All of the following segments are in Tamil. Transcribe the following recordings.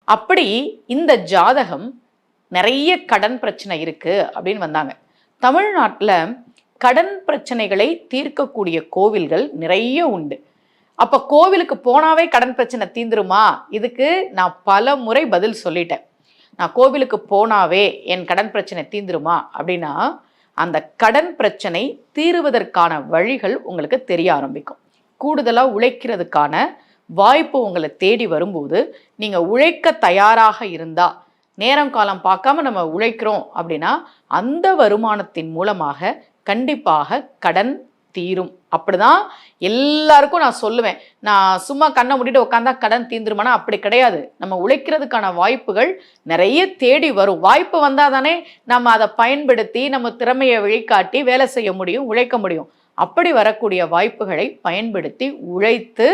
அப்படி இந்த ஜாதகம் நிறைய கடன் பிரச்சனை இருக்கு அப்படின்னு வந்தாங்க. தமிழ்நாட்டில் கடன் பிரச்சனைகளை தீர்க்கக்கூடிய கோவில்கள் நிறைய உண்டு. அப்போ கோவிலுக்கு போனாவே கடன் பிரச்சனை தீந்துருமா? இதுக்கு நான் பல முறை பதில் சொல்லிட்டேன். நான் கோவிலுக்கு போனாவே என் கடன் பிரச்சனை தீந்துருமா அப்படின்னா, அந்த கடன் பிரச்சனை தீருவதற்கான வழிகள் உங்களுக்கு தெரிய ஆரம்பிக்கும். கூடுதலாக உழைக்கிறதுக்கான வாய்ப்பு உங்களை தேடி வரும்போது நீங்கள் உழைக்க தயாராக இருந்தால், நேரம் காலம் பார்க்காம நம்ம உழைக்கிறோம் அப்படின்னா அந்த வருமானத்தின் மூலமாக கண்டிப்பாக கடன் தீரும். அப்படிதான் எல்லாருக்கும் நான் சொல்லுவேன். நான் சும்மா கண்ணை மூடிட்டு உட்காந்தா கடன் தீந்துருமானா அப்படி கிடையாது. நம்ம உழைக்கிறதுக்கான வாய்ப்புகள் நிறைய தேடி வரும். வாய்ப்பு வந்தால் தானே நம்ம அதை பயன்படுத்தி நம்ம திறமையை வெளிக்காட்டி வேலை செய்ய முடியும், உழைக்க முடியும். அப்படி வரக்கூடிய வாய்ப்புகளை பயன்படுத்தி உழைத்து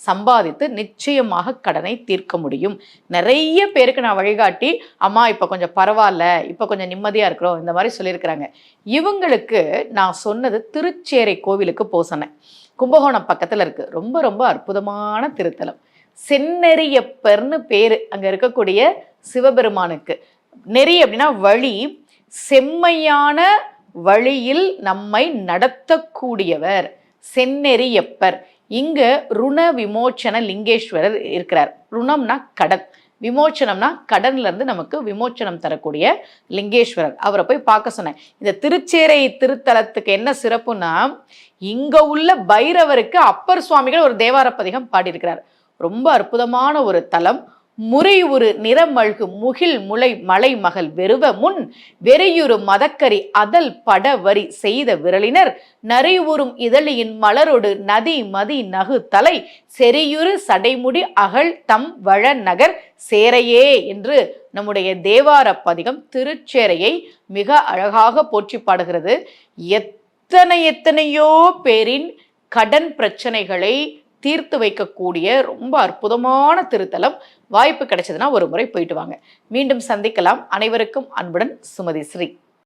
சம்பாதித்து நிச்சயமாக கடனை தீர்க்க முடியும். நிறைய பேருக்கு நான் வழிகாட்டி, அம்மா இப்போ கொஞ்சம் பரவாயில்ல, இப்போ கொஞ்சம் நிம்மதியாக இருக்கிறோம், இந்த மாதிரி சொல்லியிருக்கிறாங்க. இவங்களுக்கு நான் சொன்னது திருச்சேரை கோவிலுக்கு போக சொன்னேன். கும்பகோணம் பக்கத்தில் இருக்குது. ரொம்ப ரொம்ப அற்புதமான திருத்தலம். செந்நெறியப்பர்னு பேர் அங்கே இருக்கக்கூடிய சிவபெருமானுக்கு. நெறி அப்படின்னா வழி, செம்மையான வழியில் நம்மை நடத்தக்கூடியவர் செந்நெறியப்பர். இங்க ருண விமோச்சன லிங்கேஸ்வரர் இருக்கிறார். ருணம்னா கடன், விமோச்சனம்னா கடன்ல இருந்து நமக்கு விமோச்சனம் தரக்கூடிய லிங்கேஸ்வரர். அவரை போய் பார்க்க சொன்னேன். இந்த திருச்சேரை திருத்தலத்துக்கு என்ன சிறப்புன்னா, இங்க உள்ள பைரவருக்கு அப்பர் சுவாமிகள் ஒரு தேவார பதிகம் பாடியிருக்கிறார். ரொம்ப அற்புதமான ஒரு தலம். முறை ஒரு நிறமழ்கு முகில் முளை மலை மகள் வெறுவ முன் வெறியுறு மதக்கரி அதல் பட வரி செய்த விரலினர் நரிவுறும் இதழியின் மலரொடு நதி மதி நகு தலை செறியுறு சடைமுடி அகழ் தம் வள நகர் சேரையே என்று நம்முடைய தேவார பதிகம் திருச்சேரையை மிக அழகாக போற்றி பாடுகிறது. எத்தனையோ பேரின் கடன் பிரச்சனைகளை தீர்த்து வைக்கக்கூடிய ரொம்ப அற்புதமான திருத்தலம். வாய்ப்பு கிடைச்சதுன்னா ஒரு முறை போயிட்டு வாங்க. மீண்டும் சந்திக்கலாம். அனைவருக்கும் அன்புடன் சுமதி ஸ்ரீ.